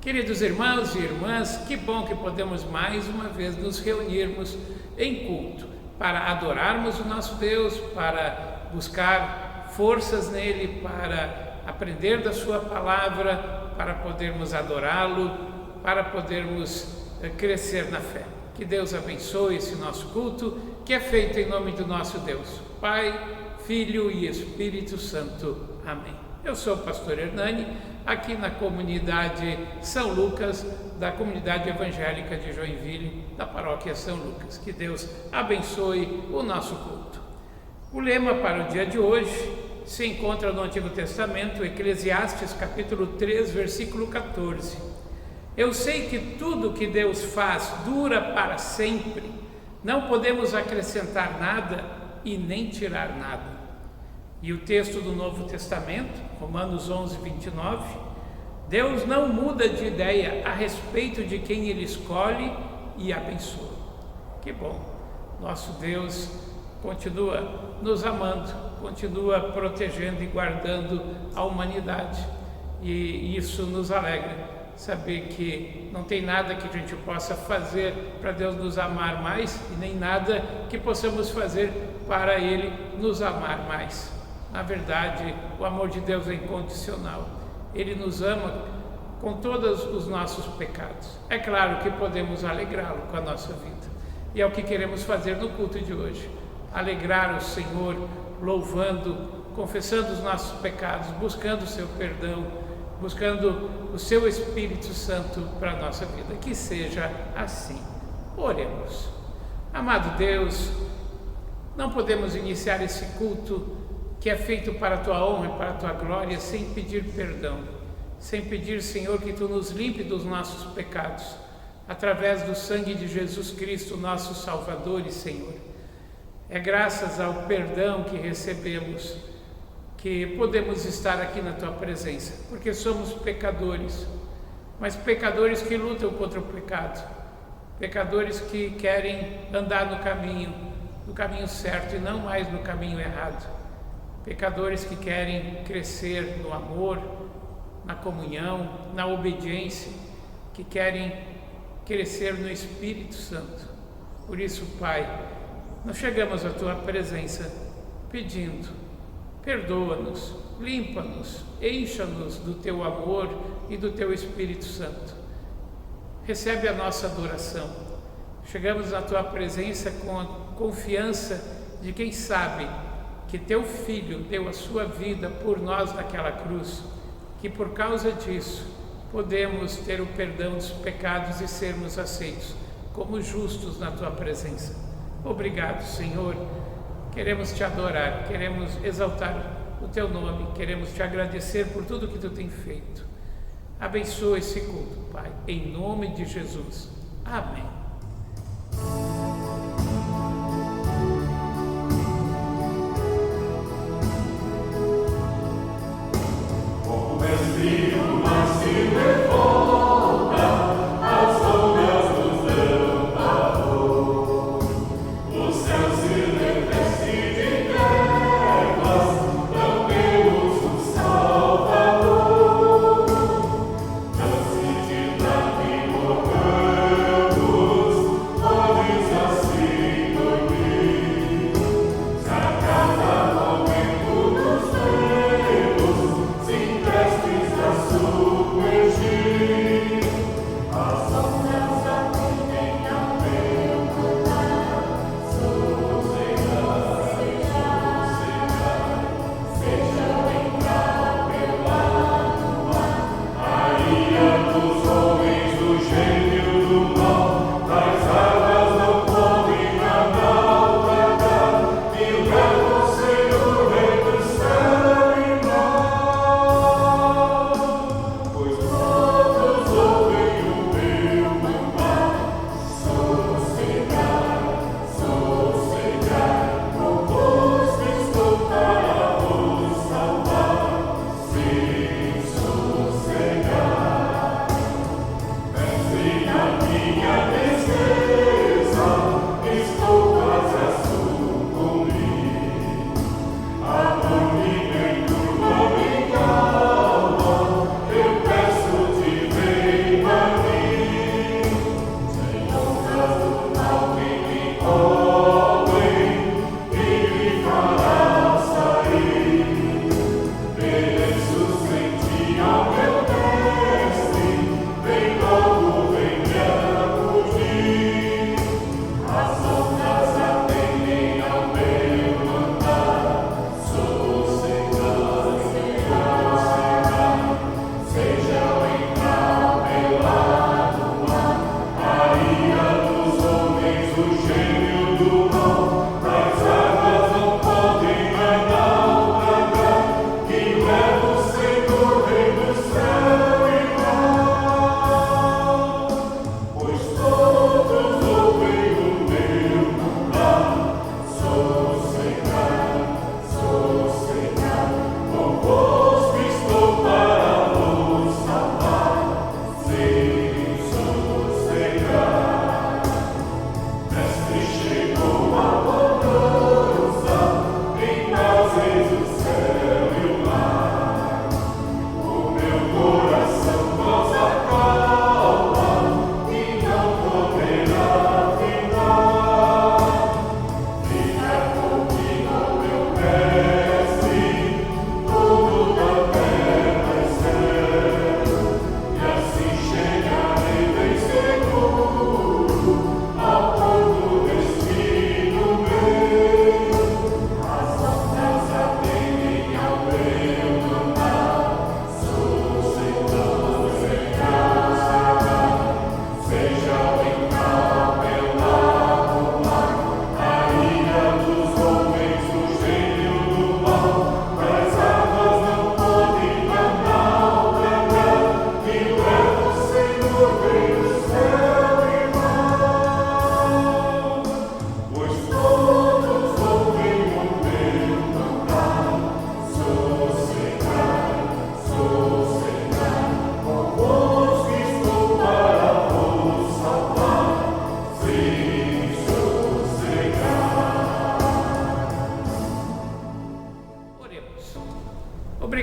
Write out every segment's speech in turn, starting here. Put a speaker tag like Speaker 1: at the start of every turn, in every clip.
Speaker 1: Queridos irmãos e irmãs, que bom que podemos mais uma vez nos reunirmos em culto para adorarmos o nosso Deus, para buscar forças nele, para aprender da sua palavra, para podermos adorá-lo, para podermos crescer na fé. Que Deus abençoe esse nosso culto, que é feito em nome do nosso Deus, Pai, Filho e Espírito Santo. Amém. Eu sou o pastor Hernani, aqui na comunidade São Lucas, da comunidade evangélica de Joinville, da paróquia São Lucas. Que Deus abençoe o nosso culto. O lema para o dia de hoje se encontra no Antigo Testamento, Eclesiastes capítulo 3, versículo 14. Eu sei que tudo que Deus faz dura para sempre, não podemos acrescentar nada e nem tirar nada. E o texto do Novo Testamento, Romanos 11, 29, Deus não muda de ideia a respeito de quem Ele escolhe e abençoa. Que bom! Nosso Deus continua nos amando, continua protegendo e guardando a humanidade. E isso nos alegra, saber que não tem nada que a gente possa fazer para Deus nos amar mais e nem nada que possamos fazer para Ele nos amar mais. Na verdade, o amor de Deus é incondicional. Ele nos ama com todos os nossos pecados. É claro que podemos alegrá-lo com a nossa vida. E é o que queremos fazer no culto de hoje. Alegrar o Senhor, louvando, confessando os nossos pecados, buscando o seu perdão, buscando o seu Espírito Santo para a nossa vida. Que seja assim. Oremos. Amado Deus, não podemos iniciar esse culto que é feito para a Tua honra e para a Tua glória, sem pedir perdão, sem pedir, Senhor, que Tu nos limpe dos nossos pecados, através do sangue de Jesus Cristo, nosso Salvador e Senhor. É graças ao perdão que recebemos que podemos estar aqui na Tua presença, porque somos pecadores, mas pecadores que lutam contra o pecado, pecadores que querem andar no caminho certo e não mais no caminho errado. Pecadores que querem crescer no amor, na comunhão, na obediência, que querem crescer no Espírito Santo. Por isso, Pai, nós chegamos à Tua presença pedindo, perdoa-nos, limpa-nos, encha-nos do Teu amor e do Teu Espírito Santo. Recebe a nossa adoração. Chegamos à Tua presença com a confiança de quem sabe que Teu Filho deu a sua vida por nós naquela cruz, que por causa disso podemos ter o perdão dos pecados e sermos aceitos como justos na Tua presença. Obrigado, Senhor. Queremos Te adorar, queremos exaltar o Teu nome, queremos Te agradecer por tudo que Tu tem feito. Abençoa esse culto, Pai, em nome de Jesus. Amém.
Speaker 2: Salvador,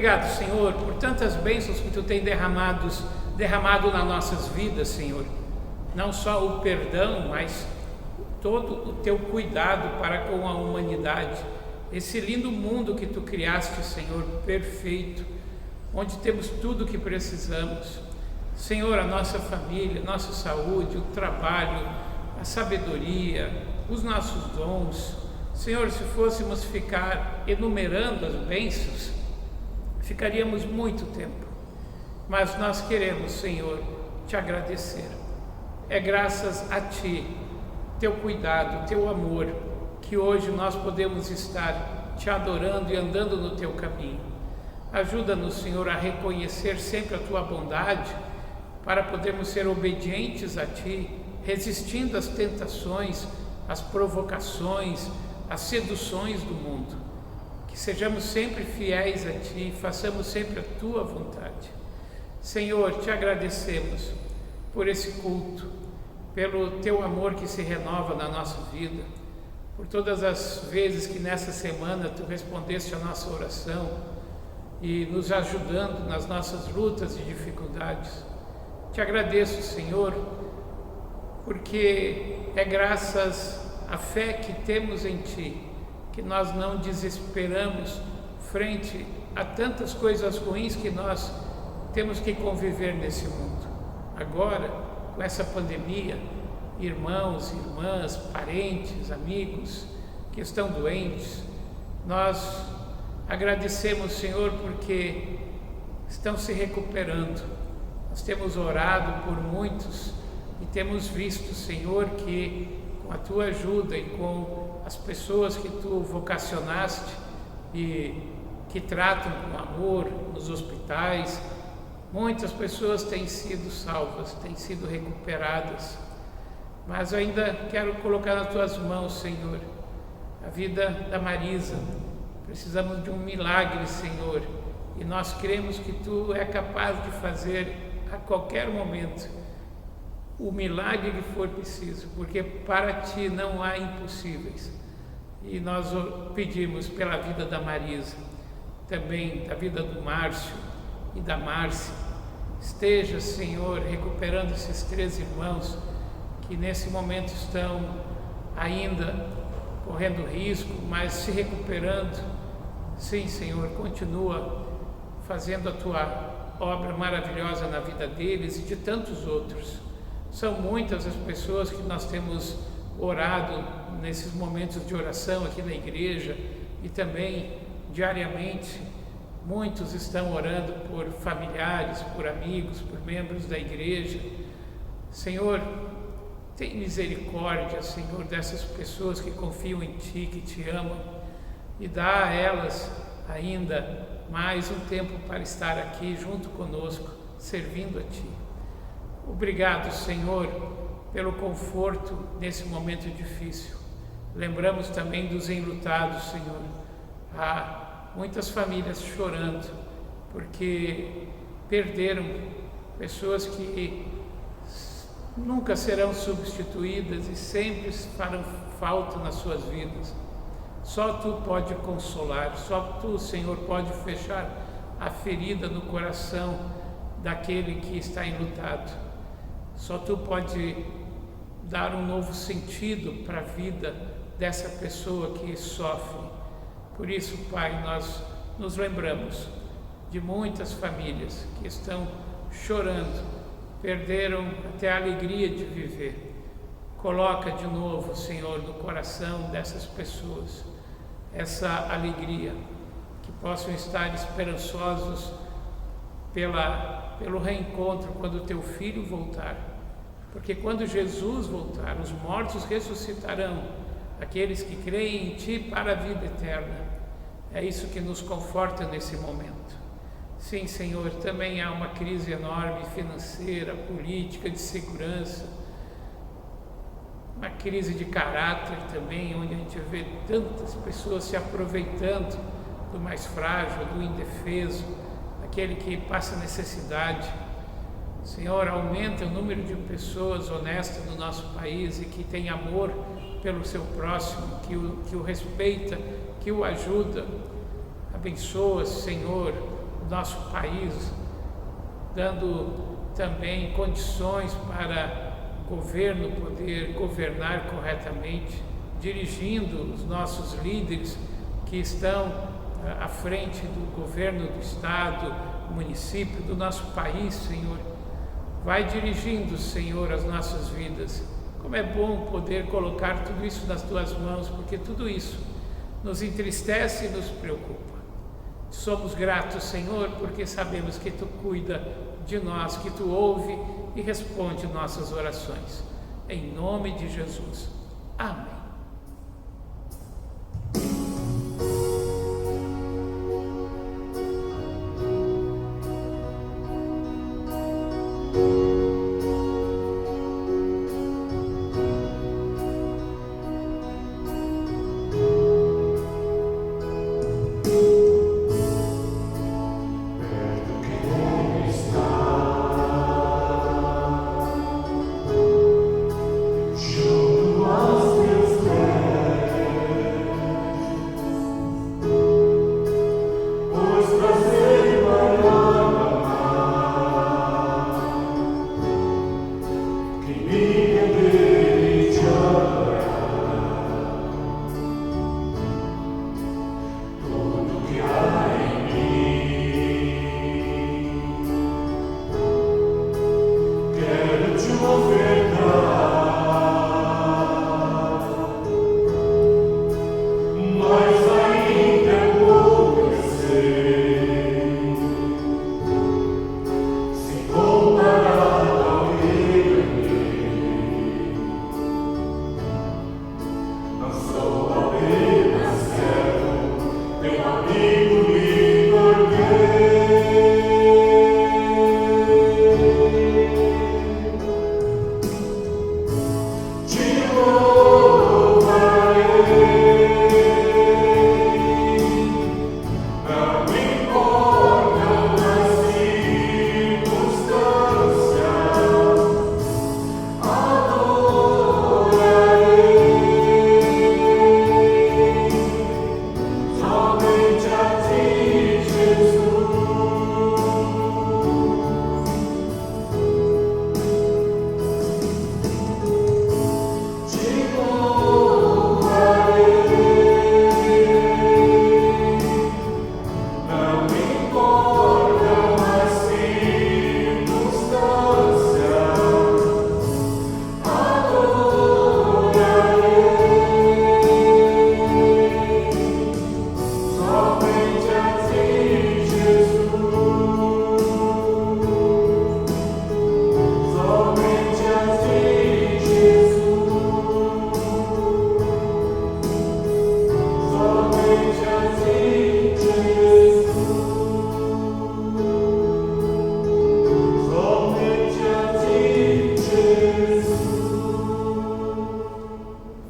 Speaker 1: Obrigado, Senhor, por tantas bênçãos que Tu tem derramado nas nossas vidas, Senhor. Não só o perdão, mas todo o Teu cuidado para com a humanidade. Esse lindo mundo que Tu criaste, Senhor, perfeito, onde temos tudo o que precisamos. Senhor, a nossa família, a nossa saúde, o trabalho, a sabedoria, os nossos dons. Senhor, se fôssemos ficar enumerando as bênçãos, ficaríamos muito tempo. Mas nós queremos, Senhor, Te agradecer. É graças a Ti, Teu cuidado, Teu amor, que hoje nós podemos estar Te adorando e andando no Teu caminho. Ajuda-nos, Senhor, a reconhecer sempre a Tua bondade, para podermos ser obedientes a Ti, resistindo às tentações, às provocações, às seduções do mundo. Que sejamos sempre fiéis a Ti, façamos sempre a Tua vontade. Senhor, Te agradecemos por esse culto, pelo Teu amor que se renova na nossa vida, por todas as vezes que nessa semana Tu respondeste a nossa oração e nos ajudando nas nossas lutas e dificuldades. Te agradeço, Senhor, porque é graças à fé que temos em Ti que nós não desesperamos frente a tantas coisas ruins que nós temos que conviver nesse mundo. Agora, com essa pandemia, irmãos, irmãs, parentes, amigos que estão doentes, nós agradecemos, Senhor, porque estão se recuperando. Nós temos orado por muitos e temos visto, Senhor, que com a Tua ajuda e com as pessoas que Tu vocacionaste e que tratam com amor nos hospitais, muitas pessoas têm sido salvas, têm sido recuperadas. Mas eu ainda quero colocar nas Tuas mãos, Senhor, a vida da Marisa. Precisamos de um milagre, Senhor, e nós cremos que Tu é capaz de fazer a qualquer momento o milagre que for preciso, porque para Ti não há impossíveis. E nós pedimos pela vida da Marisa, também da vida do Márcio e da Márcia. Esteja, Senhor, recuperando esses 3 irmãos que nesse momento estão ainda correndo risco, mas se recuperando. Sim, Senhor, continua fazendo a Tua obra maravilhosa na vida deles e de tantos outros. São muitas as pessoas que nós temos orado nesses momentos de oração aqui na igreja e também diariamente. Muitos estão orando por familiares, por amigos, por membros da igreja. Senhor, tem misericórdia, Senhor, dessas pessoas que confiam em Ti, que Te amam, e dá a elas ainda mais um tempo para estar aqui junto conosco, servindo a Ti. Obrigado, Senhor, pelo conforto nesse momento difícil. Lembramos também dos enlutados, Senhor. Há muitas famílias chorando porque perderam pessoas que nunca serão substituídas e sempre farão falta nas suas vidas. Só Tu pode consolar, só Tu, Senhor, pode fechar a ferida no coração daquele que está enlutado. Só Tu pode dar um novo sentido para a vida dessa pessoa que sofre. Por isso, Pai, nós nos lembramos de muitas famílias que estão chorando, perderam até a alegria de viver. Coloca de novo, Senhor, no coração dessas pessoas essa alegria, que possam estar esperançosos pelo reencontro quando o Teu Filho voltar. Porque quando Jesus voltar, os mortos ressuscitarão, aqueles que creem em Ti para a vida eterna. É isso que nos conforta nesse momento. Sim, Senhor, também há uma crise enorme financeira, política, de segurança, uma crise de caráter também, onde a gente vê tantas pessoas se aproveitando do mais frágil, do indefeso, aquele que passa necessidade. Senhor, aumenta o número de pessoas honestas no nosso país e que tem amor pelo seu próximo, que o respeita, que o ajuda. Abençoa, Senhor, o nosso país, dando também condições para o governo poder governar corretamente, dirigindo os nossos líderes que estão à frente do governo do Estado, município, do nosso país, Senhor. Vai dirigindo, Senhor, as nossas vidas. Como é bom poder colocar tudo isso nas Tuas mãos, porque tudo isso nos entristece e nos preocupa. Somos gratos, Senhor, porque sabemos que Tu cuida de nós, que Tu ouve e responde nossas orações. Em nome de Jesus. Amém.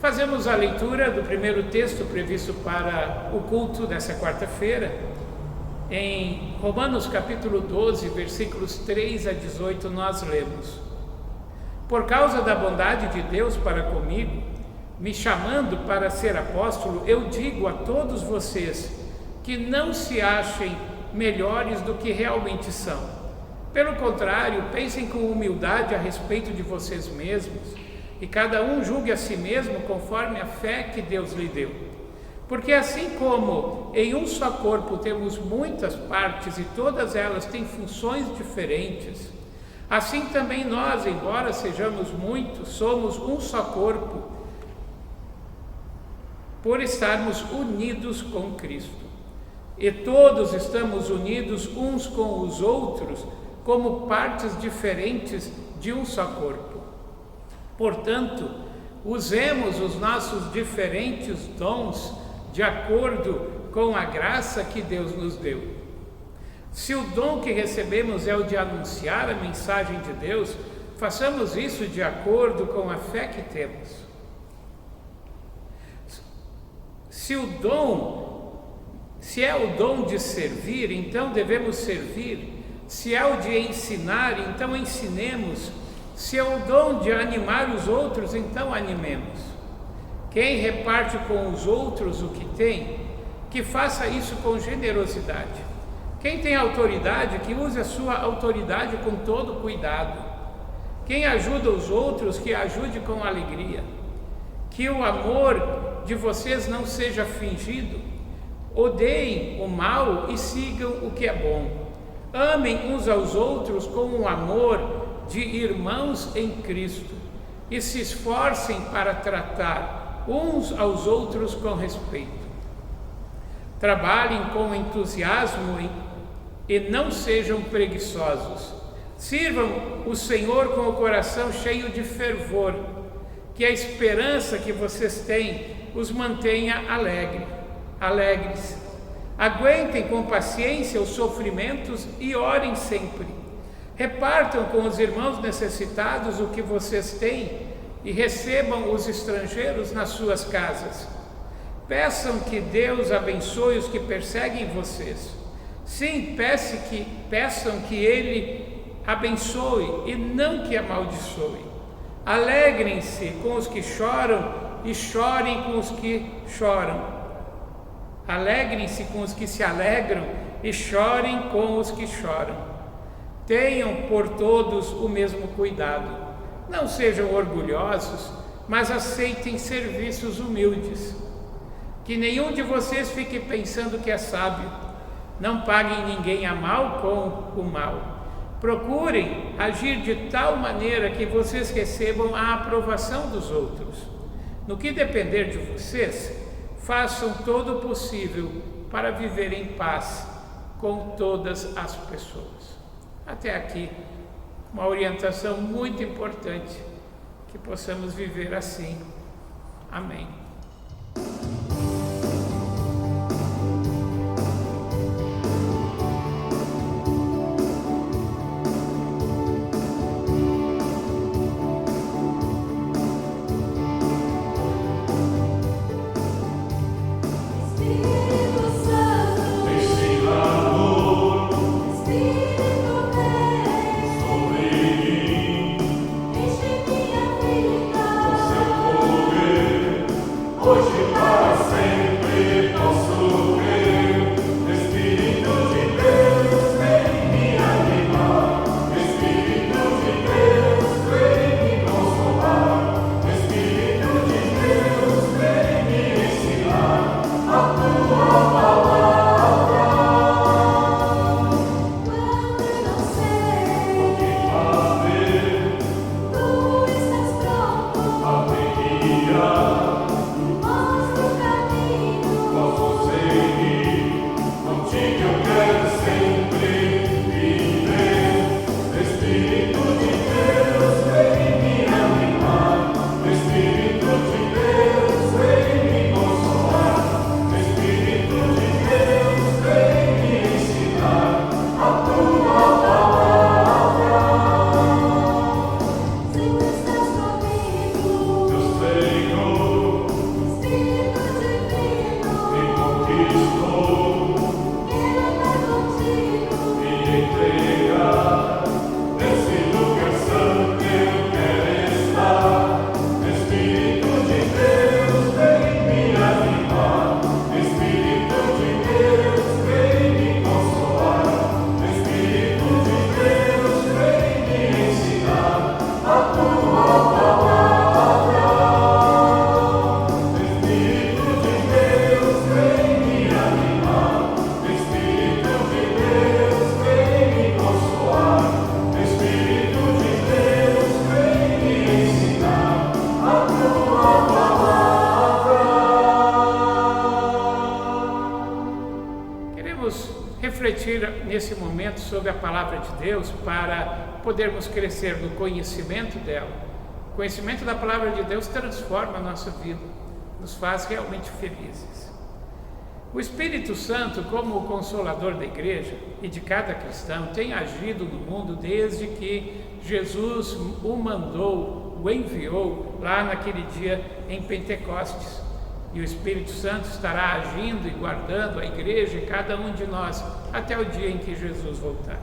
Speaker 1: Fazemos a leitura do primeiro texto previsto para o culto dessa quarta-feira, em Romanos capítulo 12, versículos 3 a 18, nós lemos: Por causa da bondade de Deus para comigo, me chamando para ser apóstolo, eu digo a todos vocês que não se achem melhores do que realmente são. Pelo contrário, pensem com humildade a respeito de vocês mesmos, e cada um julgue a si mesmo conforme a fé que Deus lhe deu. Porque assim como em um só corpo temos muitas partes e todas elas têm funções diferentes, assim também nós, embora sejamos muitos, somos um só corpo, por estarmos unidos com Cristo. E todos estamos unidos uns com os outros, como partes diferentes de um só corpo. Portanto, usemos os nossos diferentes dons de acordo com a graça que Deus nos deu. Se o dom que recebemos é o de anunciar a mensagem de Deus, façamos isso de acordo com a fé que temos. Se é o dom de servir, então devemos servir. Se é o de ensinar, então ensinemos. Se é o dom de animar os outros, então animemos. Quem reparte com os outros o que tem, que faça isso com generosidade. Quem tem autoridade, que use a sua autoridade com todo cuidado. Quem ajuda os outros, que ajude com alegria. Que o amor de vocês não seja fingido. Odeiem o mal e sigam o que é bom. Amem uns aos outros com o amor de irmãos em Cristo e se esforcem para tratar uns aos outros com respeito. Trabalhem com entusiasmo e não sejam preguiçosos. Sirvam o Senhor com o coração cheio de fervor, que a esperança que vocês têm os mantenha alegres. Aguentem com paciência os sofrimentos e orem sempre. Repartam com os irmãos necessitados o que vocês têm e recebam os estrangeiros nas suas casas. Peçam que Deus abençoe os que perseguem vocês. Sim, peçam que Ele abençoe e não que amaldiçoe. Alegrem-se com os que choram e chorem com os que choram. Alegrem-se com os que se alegram e chorem com os que choram. Tenham por todos o mesmo cuidado. Não sejam orgulhosos, mas aceitem serviços humildes. Que nenhum de vocês fique pensando que é sábio. Não paguem ninguém a mal com o mal. Procurem agir de tal maneira que vocês recebam a aprovação dos outros. No que depender de vocês, façam todo o possível para viver em paz com todas as pessoas. Até aqui, uma orientação muito importante, que possamos viver assim. Amém. Refletir nesse momento sobre a palavra de Deus para podermos crescer no conhecimento dela. O conhecimento da palavra de Deus transforma a nossa vida, nos faz realmente felizes. O Espírito Santo, como o Consolador da Igreja e de cada cristão, tem agido no mundo desde que Jesus o mandou, o enviou lá naquele dia em Pentecostes. E o Espírito Santo estará agindo e guardando a igreja e cada um de nós até o dia em que Jesus voltar.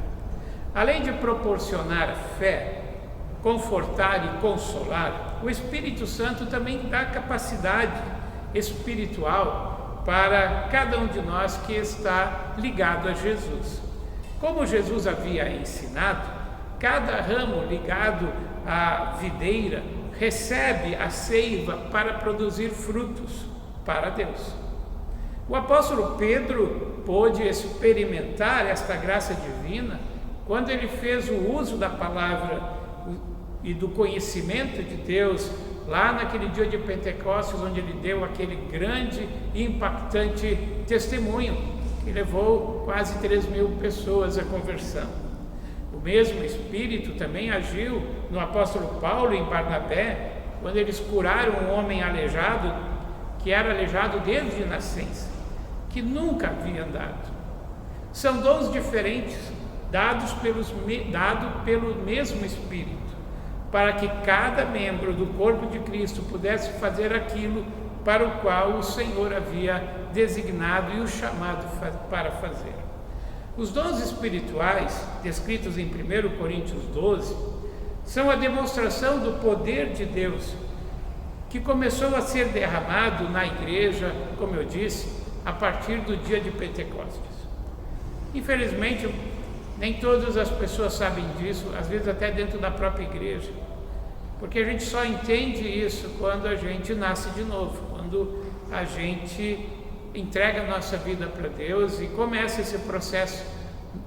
Speaker 1: Além de proporcionar fé, confortar e consolar, o Espírito Santo também dá capacidade espiritual para cada um de nós que está ligado a Jesus. Como Jesus havia ensinado, cada ramo ligado à videira recebe a seiva para produzir frutos para Deus. O apóstolo Pedro pôde experimentar esta graça divina quando ele fez o uso da palavra e do conhecimento de Deus lá naquele dia de Pentecostes, onde ele deu aquele grande e impactante testemunho que levou quase 3.000 pessoas à conversão. O mesmo Espírito também agiu no apóstolo Paulo e em Barnabé, quando eles curaram um homem aleijado, que era aleijado desde nascença, que nunca havia andado. São dons diferentes, dados pelo mesmo Espírito, para que cada membro do corpo de Cristo pudesse fazer aquilo para o qual o Senhor havia designado e o chamado para fazer. Os dons espirituais, descritos em 1 Coríntios 12, são a demonstração do poder de Deus, que começou a ser derramado na igreja, como eu disse, a partir do dia de Pentecostes. Infelizmente, nem todas as pessoas sabem disso, às vezes até dentro da própria igreja, porque a gente só entende isso quando a gente nasce de novo, quando a gente entrega a nossa vida para Deus e começa esse processo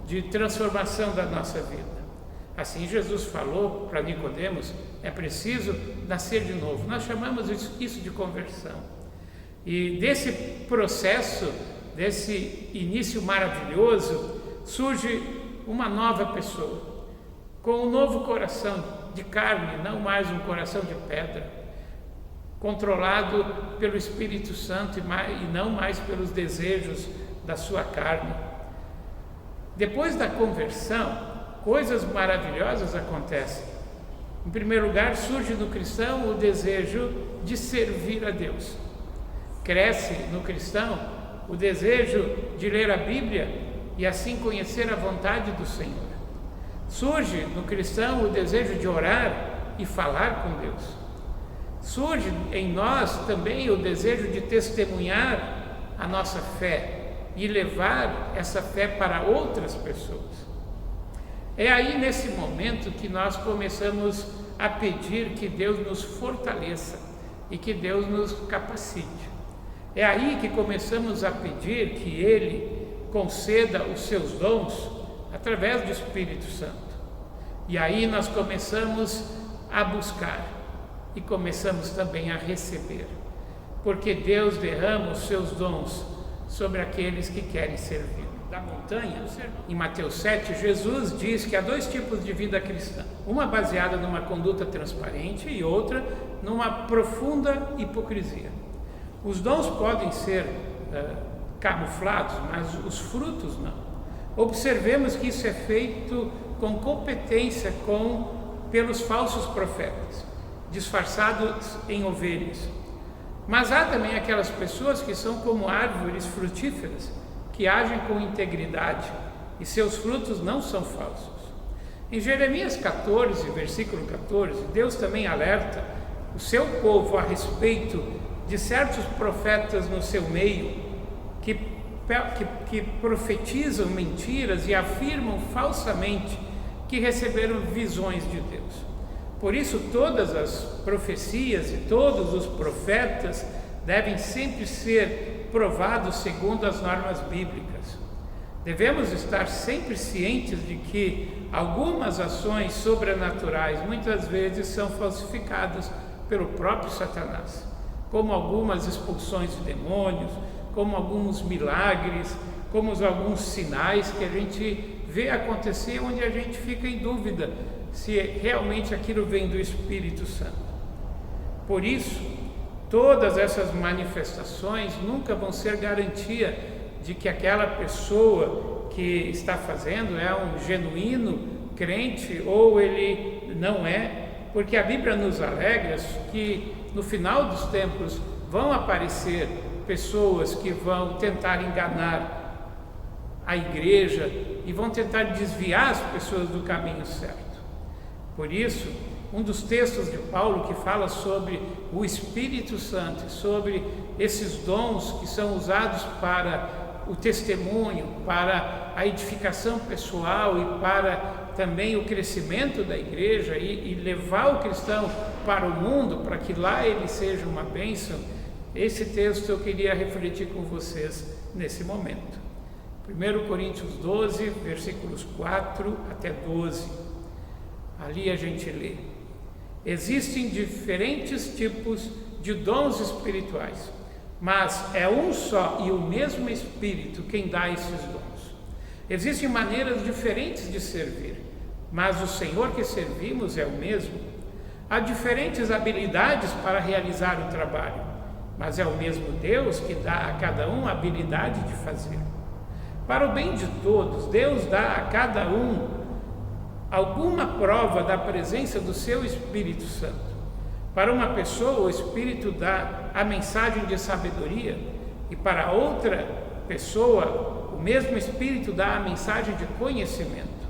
Speaker 1: de transformação da nossa vida. Assim Jesus falou para Nicodemos, é preciso nascer de novo. Nós chamamos isso de conversão. E desse processo, desse início maravilhoso, surge uma nova pessoa, com um novo coração de carne, não mais um coração de pedra, controlado pelo Espírito Santo e não mais pelos desejos da sua carne. Depois da conversão, coisas maravilhosas acontecem. Em primeiro lugar, surge no cristão o desejo de servir a Deus. Cresce no cristão o desejo de ler a Bíblia e assim conhecer a vontade do Senhor. Surge no cristão o desejo de orar e falar com Deus. Surge em nós também o desejo de testemunhar a nossa fé e levar essa fé para outras pessoas. É aí nesse momento que nós começamos a pedir que Deus nos fortaleça e que Deus nos capacite. É aí que começamos a pedir que Ele conceda os seus dons através do Espírito Santo. E aí nós começamos a buscar e começamos também a receber, porque Deus derrama os seus dons sobre aqueles que querem servir. Da montanha, em Mateus 7, Jesus diz que há dois tipos de vida cristã, uma baseada numa conduta transparente e outra numa profunda hipocrisia. Os dons podem ser camuflados, mas os frutos não. Observemos que isso é feito com competência pelos falsos profetas, disfarçados em ovelhas. Mas há também aquelas pessoas que são como árvores frutíferas, que agem com integridade e seus frutos não são falsos. Em Jeremias 14, versículo 14, Deus também alerta o seu povo a respeito de certos profetas no seu meio que profetizam mentiras e afirmam falsamente que receberam visões de Deus. Por isso, todas as profecias e todos os profetas devem sempre ser provados segundo as normas bíblicas. Devemos estar sempre cientes de que algumas ações sobrenaturais muitas vezes são falsificadas pelo próprio Satanás, como algumas expulsões de demônios, como alguns milagres, como alguns sinais que a gente vê acontecer, onde a gente fica em dúvida se realmente aquilo vem do Espírito Santo. Por isso, todas essas manifestações nunca vão ser garantia de que aquela pessoa que está fazendo é um genuíno crente ou ele não é, porque a Bíblia nos alegra que no final dos tempos vão aparecer pessoas que vão tentar enganar a igreja e vão tentar desviar as pessoas do caminho certo. Por isso, um dos textos de Paulo que fala sobre o Espírito Santo, sobre esses dons que são usados para o testemunho, para a edificação pessoal e para também o crescimento da igreja e levar o cristão para o mundo, para que lá ele seja uma bênção, esse texto eu queria refletir com vocês nesse momento. 1 Coríntios 12, versículos 4 até 12. Ali a gente lê: existem diferentes tipos de dons espirituais, mas é um só e o mesmo Espírito quem dá esses dons. Existem maneiras diferentes de servir, mas o Senhor que servimos é o mesmo. Há diferentes habilidades para realizar o trabalho, mas é o mesmo Deus que dá a cada um a habilidade de fazer. Para o bem de todos, Deus dá a cada um alguma prova da presença do seu Espírito Santo. Para uma pessoa, o Espírito dá a mensagem de sabedoria, e para outra pessoa, o mesmo Espírito dá a mensagem de conhecimento.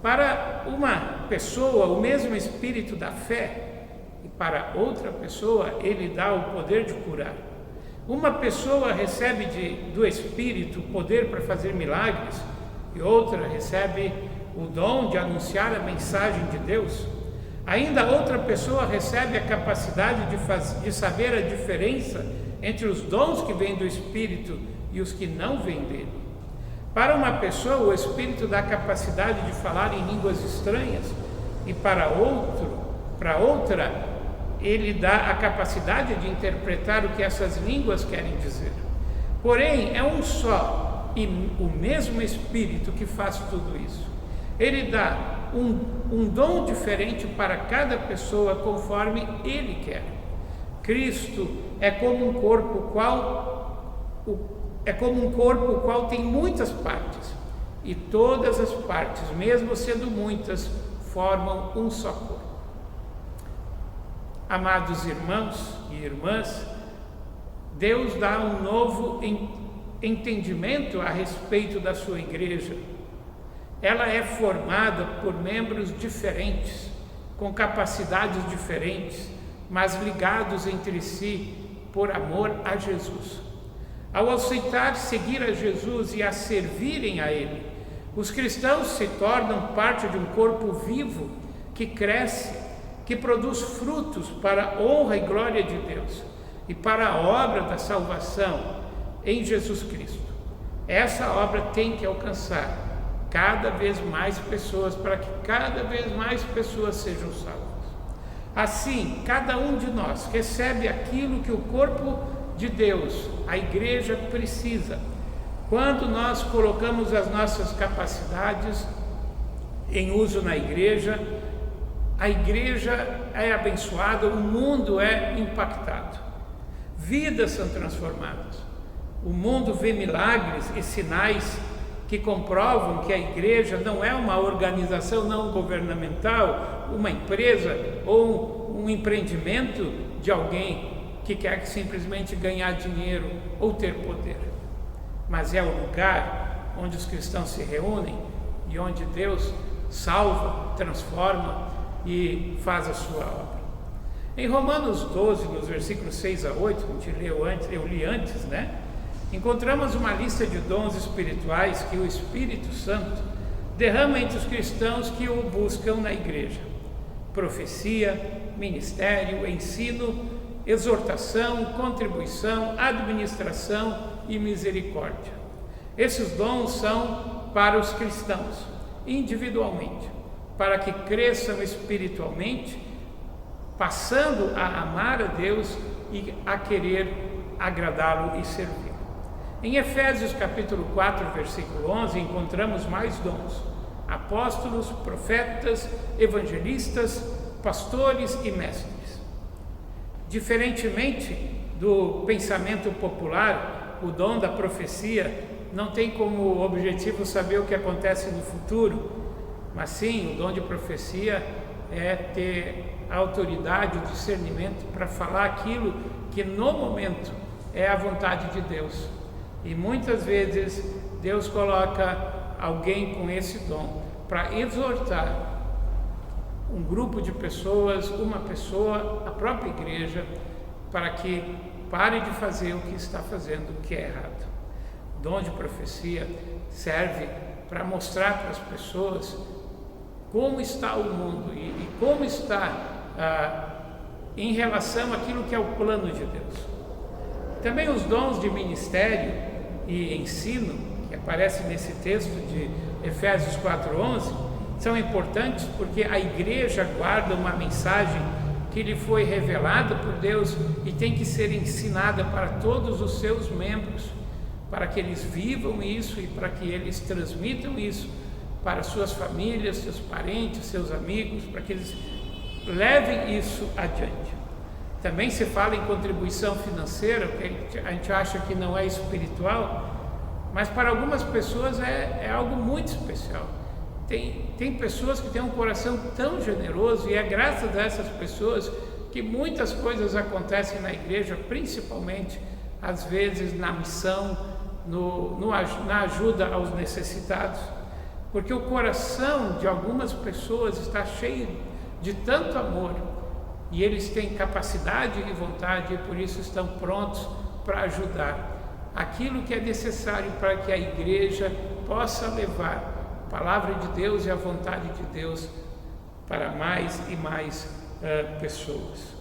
Speaker 1: Para uma pessoa, o mesmo Espírito dá fé, e para outra pessoa, ele dá o poder de curar. Uma pessoa recebe do Espírito o poder para fazer milagres, e outra recebe o dom de anunciar a mensagem de Deus. Ainda outra pessoa recebe a capacidade de saber a diferença entre os dons que vêm do Espírito e os que não vêm dele. Para uma pessoa, o Espírito dá a capacidade de falar em línguas estranhas, e para outra, ele dá a capacidade de interpretar o que essas línguas querem dizer. Porém, é um só e o mesmo Espírito que faz tudo isso. Ele dá um dom diferente para cada pessoa conforme ele quer. Cristo é como um corpo o qual tem muitas partes, e todas as partes, mesmo sendo muitas, formam um só corpo. Amados irmãos e irmãs, Deus dá um novo entendimento a respeito da sua igreja. Ela é formada por membros diferentes, com capacidades diferentes, mas ligados entre si por amor a Jesus. Ao aceitar seguir a Jesus e a servirem a Ele, os cristãos se tornam parte de um corpo vivo que cresce, que produz frutos para a honra e glória de Deus e para a obra da salvação em Jesus Cristo. Essa obra tem que alcançar cada vez mais pessoas, para que cada vez mais pessoas sejam salvas. Assim, cada um de nós recebe aquilo que o corpo de Deus, a igreja, precisa. Quando nós colocamos as nossas capacidades em uso na igreja, a igreja é abençoada, o mundo é impactado, vidas são transformadas, o mundo vê milagres e sinais que comprovam que a igreja não é uma organização não governamental, uma empresa ou um empreendimento de alguém que quer simplesmente ganhar dinheiro ou ter poder, mas é o lugar onde os cristãos se reúnem e onde Deus salva, transforma e faz a sua obra. Em Romanos 12, nos versículos 6 a 8, eu li antes, encontramos uma lista de dons espirituais que o Espírito Santo derrama entre os cristãos que o buscam na igreja: profecia, ministério, ensino, exortação, contribuição, administração e misericórdia. Esses dons são para os cristãos, individualmente, para que cresçam espiritualmente, passando a amar a Deus e a querer agradá-lo e servir. Em Efésios capítulo 4, versículo 11, encontramos mais dons: apóstolos, profetas, evangelistas, pastores e mestres. Diferentemente do pensamento popular, o dom da profecia não tem como objetivo saber o que acontece no futuro, mas sim, o dom de profecia é ter a autoridade, o discernimento para falar aquilo que no momento é a vontade de Deus. E muitas vezes Deus coloca alguém com esse dom para exortar um grupo de pessoas, uma pessoa, a própria igreja, para que pare de fazer o que está fazendo, que é errado. dom de profecia serve para mostrar para as pessoas como está o mundo e como está em relação àquilo que é o plano de Deus. Também os dons de ministério e ensino, que aparecem nesse texto de Efésios 4:11, são importantes porque a igreja guarda uma mensagem que lhe foi revelada por Deus e tem que ser ensinada para todos os seus membros, para que eles vivam isso e para que eles transmitam isso para suas famílias, seus parentes, seus amigos, para que eles levem isso adiante. Também se fala em contribuição financeira, que a gente acha que não é espiritual, mas para algumas pessoas é algo muito especial. Tem pessoas que têm um coração tão generoso e é graças a essas pessoas que muitas coisas acontecem na igreja, principalmente às vezes na missão, na ajuda aos necessitados, porque o coração de algumas pessoas está cheio de tanto amor e eles têm capacidade e vontade e por isso estão prontos para ajudar aquilo que é necessário para que a igreja possa levar a palavra de Deus e a vontade de Deus para mais e mais pessoas.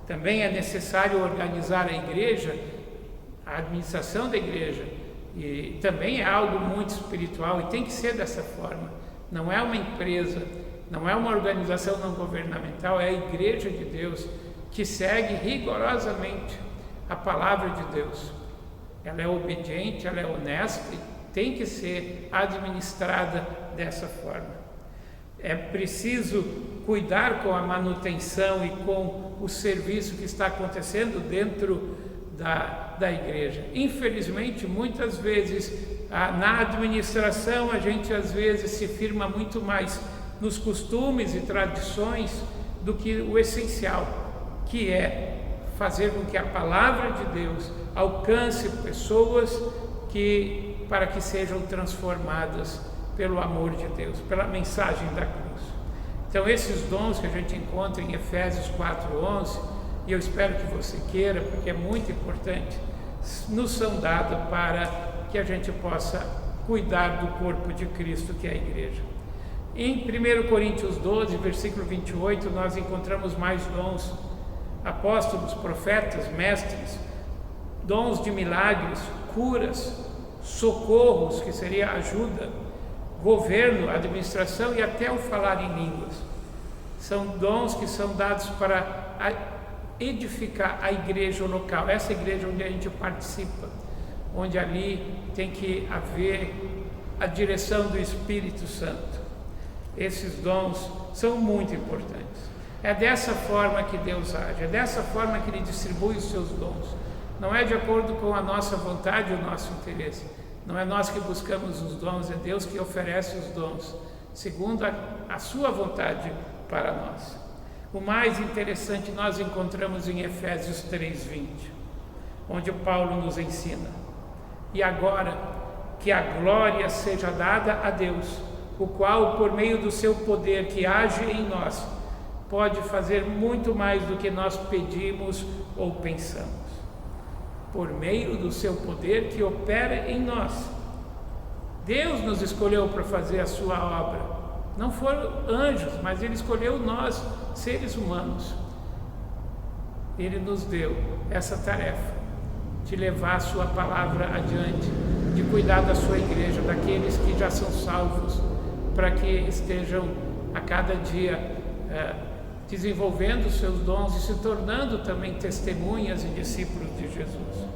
Speaker 1: Também é necessário organizar a igreja, a administração da igreja, e também é algo muito espiritual e tem que ser dessa forma. Não é uma empresa, não é uma organização não governamental, é a igreja de Deus que segue rigorosamente a palavra de Deus. Ela é obediente, ela é honesta e tem que ser administrada dessa forma. É preciso cuidar com a manutenção e com o serviço que está acontecendo dentro da igreja. Infelizmente, muitas vezes, na administração, a gente às vezes se firma muito mais nos costumes e tradições do que o essencial, que é fazer com que a palavra de Deus alcance pessoas para que sejam transformadas pelo amor de Deus, pela mensagem da cruz. Então esses dons que a gente encontra em Efésios 4:11, e eu espero que você queira, porque é muito importante, nos são dados para que a gente possa cuidar do corpo de Cristo, que é a igreja. Em 1 Coríntios 12, versículo 28, nós encontramos mais dons: apóstolos, profetas, mestres, dons de milagres, curas, socorros, que seria ajuda, governo, administração e até o falar em línguas. São dons que são dados para edificar a igreja local, essa igreja onde a gente participa, onde ali tem que haver a direção do Espírito Santo. Esses dons são muito importantes. É dessa forma que Deus age, é dessa forma que Ele distribui os seus dons. Não é de acordo com a nossa vontade ou o nosso interesse. Não é nós que buscamos os dons, é Deus que oferece os dons, segundo a sua vontade para nós. O mais interessante nós encontramos em Efésios 3:20, onde Paulo nos ensina: e agora que a glória seja dada a Deus, o qual, por meio do seu poder que age em nós, pode fazer muito mais do que nós pedimos ou pensamos. Por meio do seu poder que opera em nós. Deus nos escolheu para fazer a sua obra. Não foram anjos, mas Ele escolheu nós, seres humanos. Ele nos deu essa tarefa de levar a sua palavra adiante, de cuidar da sua igreja, daqueles que já são salvos, para que estejam a cada dia desenvolvendo os seus dons e se tornando também testemunhas e discípulos de Jesus.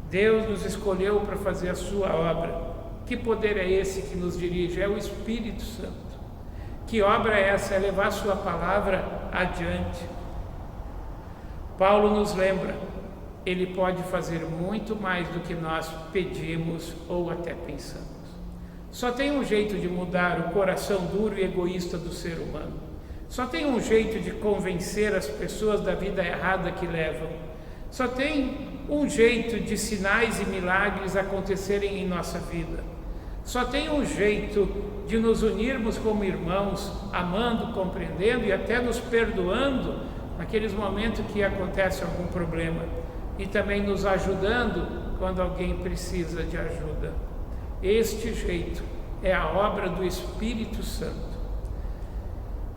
Speaker 1: Deus nos escolheu para fazer a sua obra. Que poder é esse que nos dirige? É o Espírito Santo. Que obra é essa? É levar a sua palavra adiante. Paulo nos lembra, Ele pode fazer muito mais do que nós pedimos ou até pensamos. Só tem um jeito de mudar o coração duro e egoísta do ser humano. Só tem um jeito de convencer as pessoas da vida errada que levam. Só tem um jeito de sinais e milagres acontecerem em nossa vida. Só tem um jeito de nos unirmos como irmãos, amando, compreendendo e até nos perdoando naqueles momentos que acontece algum problema, e também nos ajudando quando alguém precisa de ajuda. Este jeito é a obra do Espírito Santo.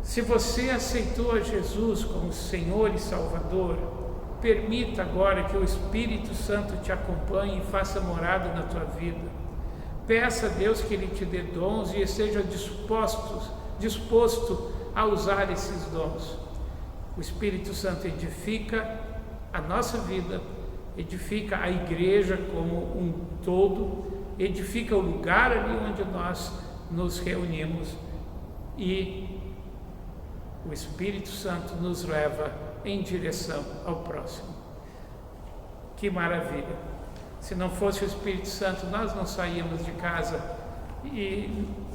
Speaker 1: Se você aceitou a Jesus como Senhor e Salvador, permita agora que o Espírito Santo te acompanhe e faça morada na tua vida. Peça a Deus que Ele te dê dons e esteja disposto a usar esses dons. O Espírito Santo edifica a nossa vida, edifica a igreja como um todo, edifica o lugar ali onde nós nos reunimos e o Espírito Santo nos leva em direção ao próximo. Que maravilha! Se não fosse o Espírito Santo, nós não saíamos de casa,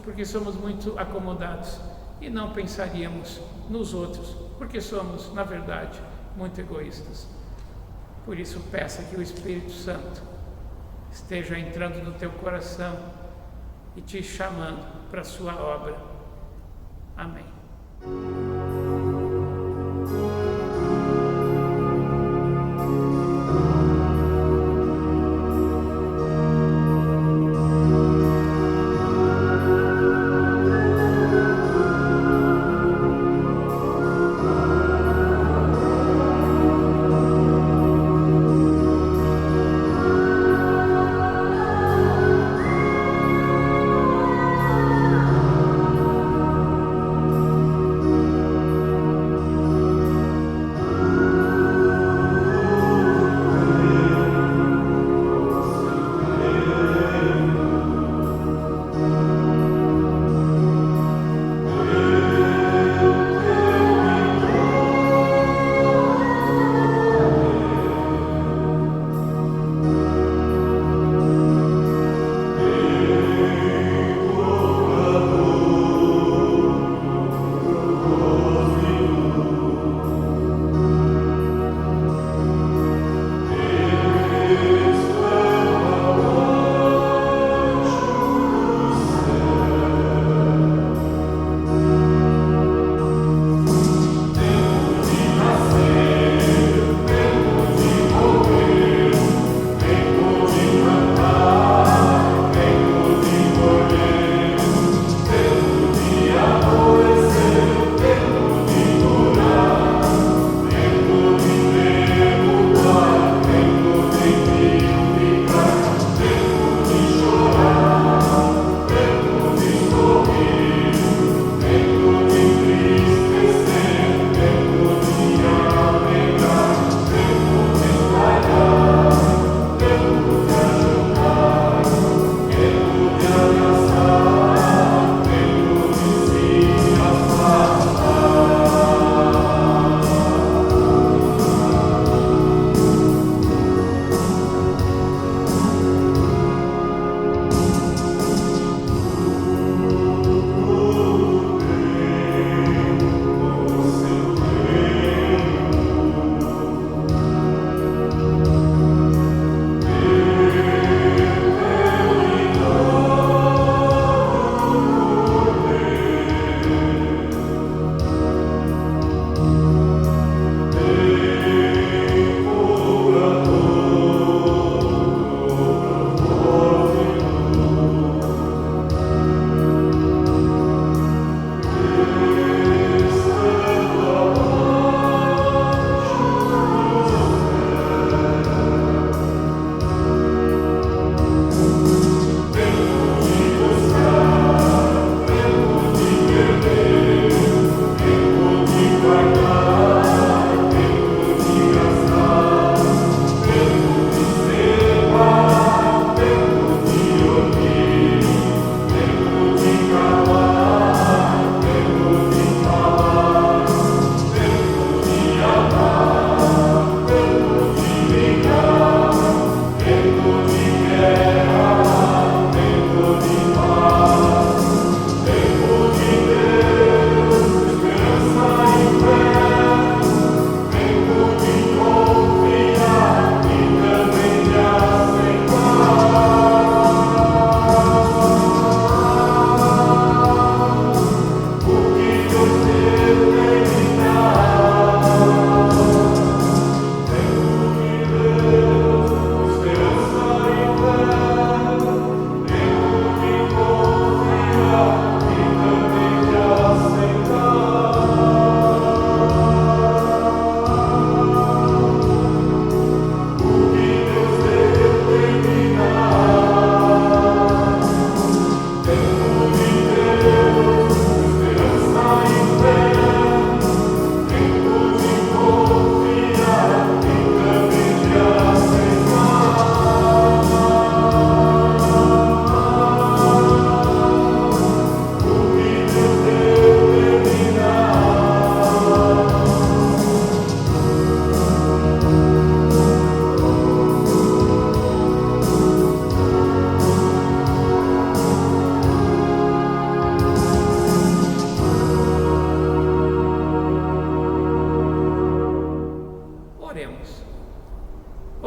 Speaker 1: porque somos muito acomodados, e não pensaríamos nos outros, porque somos, na verdade, muito egoístas. Por isso, peça que o Espírito Santo esteja entrando no teu coração e te chamando para a sua obra. Amém.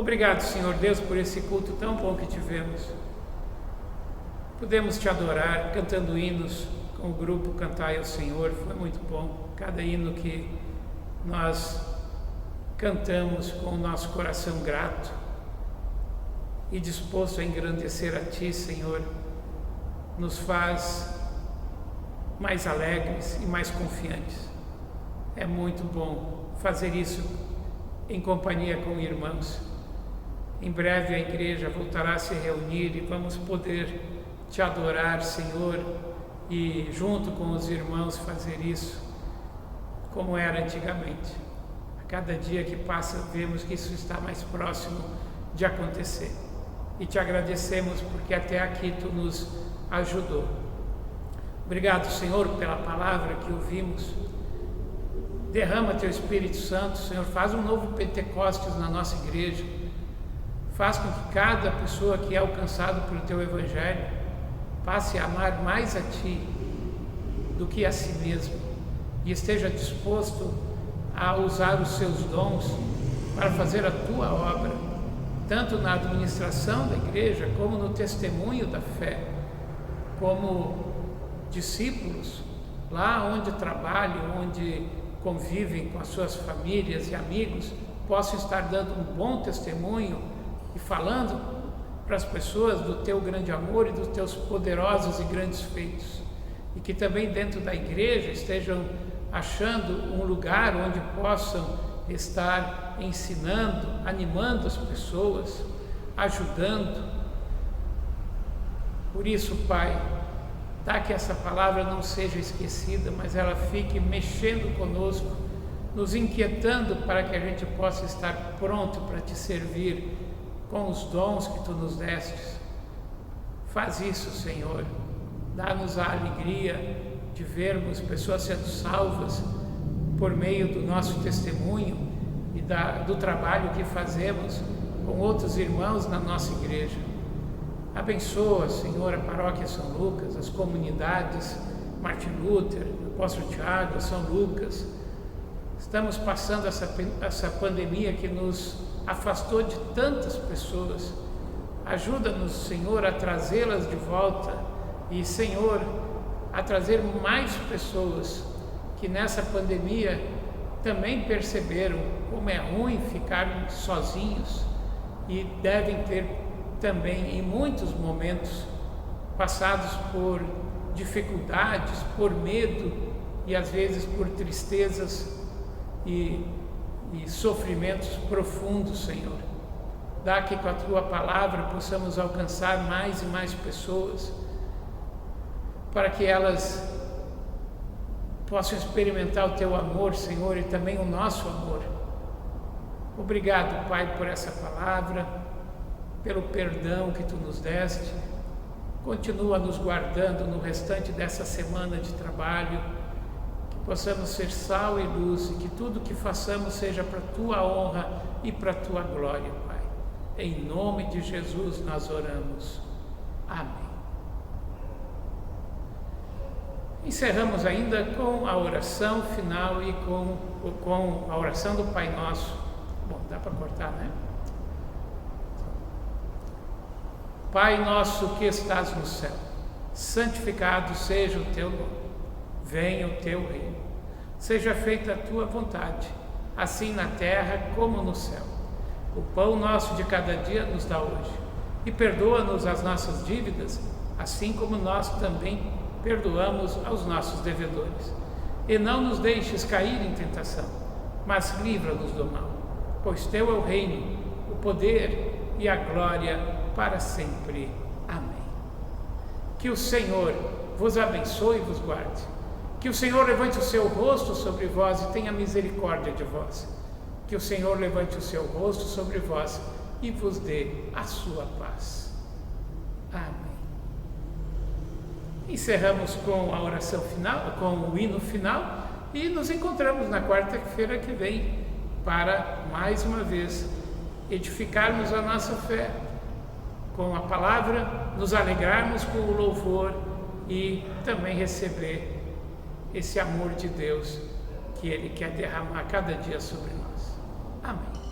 Speaker 1: Obrigado, Senhor Deus, por esse culto tão bom que tivemos. Pudemos te adorar cantando hinos com o grupo Cantai ao Senhor, foi muito bom. Cada hino que nós cantamos com o nosso coração grato e disposto a engrandecer a Ti, Senhor, nos faz mais alegres e mais confiantes. É muito bom fazer isso em companhia com irmãos. Em breve a igreja voltará a se reunir e vamos poder te adorar, Senhor, e junto com os irmãos fazer isso como era antigamente. A cada dia que passa vemos que isso está mais próximo de acontecer. E te agradecemos porque até aqui Tu nos ajudou. Obrigado, Senhor, pela palavra que ouvimos. Derrama Teu Espírito Santo, Senhor, faz um novo Pentecostes na nossa igreja. Faz com que cada pessoa que é alcançada pelo Teu Evangelho passe a amar mais a Ti do que a si mesmo e esteja disposto a usar os seus dons para fazer a Tua obra, tanto na administração da igreja como no testemunho da fé, como discípulos, lá onde trabalham, onde convivem com as suas famílias e amigos, possam estar dando um bom testemunho e falando para as pessoas do Teu grande amor e dos Teus poderosos e grandes feitos. E que também dentro da igreja estejam achando um lugar onde possam estar ensinando, animando as pessoas, ajudando. Por isso, Pai, dá que essa palavra não seja esquecida, mas ela fique mexendo conosco, nos inquietando para que a gente possa estar pronto para Te servir com os dons que Tu nos destes. Faz isso, Senhor. Dá-nos a alegria de vermos pessoas sendo salvas por meio do nosso testemunho e do trabalho que fazemos com outros irmãos na nossa igreja. Abençoa, Senhor, a paróquia São Lucas, as comunidades Martin Luther, Apóstolo Tiago, São Lucas. Estamos passando essa pandemia que nos afastou de tantas pessoas. Ajuda-nos, Senhor, a trazê-las de volta e, Senhor, a trazer mais pessoas que nessa pandemia também perceberam como é ruim ficar sozinhos e devem ter também, em muitos momentos, passados por dificuldades, por medo e às vezes por tristezas e sofrimentos profundos, Senhor. Dá que com a Tua palavra possamos alcançar mais e mais pessoas, para que elas possam experimentar o Teu amor, Senhor, e também o nosso amor. Obrigado, Pai, por essa palavra, pelo perdão que Tu nos deste. Continua nos guardando no restante dessa semana de trabalho, que possamos ser sal e luz e que tudo que façamos seja para a Tua honra e para a Tua glória, Pai. Em nome de Jesus nós oramos. Amém. Encerramos ainda com a oração final e com a oração do Pai Nosso. Bom, dá para cortar, né? Pai nosso que estás no céu, santificado seja o Teu nome. Venha o Teu reino. Seja feita a Tua vontade, assim na terra como no céu. O pão nosso de cada dia nos dá hoje. E perdoa-nos as nossas dívidas, assim como nós também perdoamos aos nossos devedores. E não nos deixes cair em tentação, mas livra-nos do mal. Pois Teu é o reino, o poder e a glória para sempre. Amém. Que o Senhor vos abençoe e vos guarde. Que o Senhor levante o seu rosto sobre vós e tenha misericórdia de vós. Que o Senhor levante o seu rosto sobre vós e vos dê a sua paz. Amém. Encerramos com a oração final, com o hino final, e nos encontramos na quarta-feira que vem para, mais uma vez, edificarmos a nossa fé com a palavra, nos alegrarmos com o louvor e também receber esse amor de Deus que Ele quer derramar cada dia sobre nós. Amém.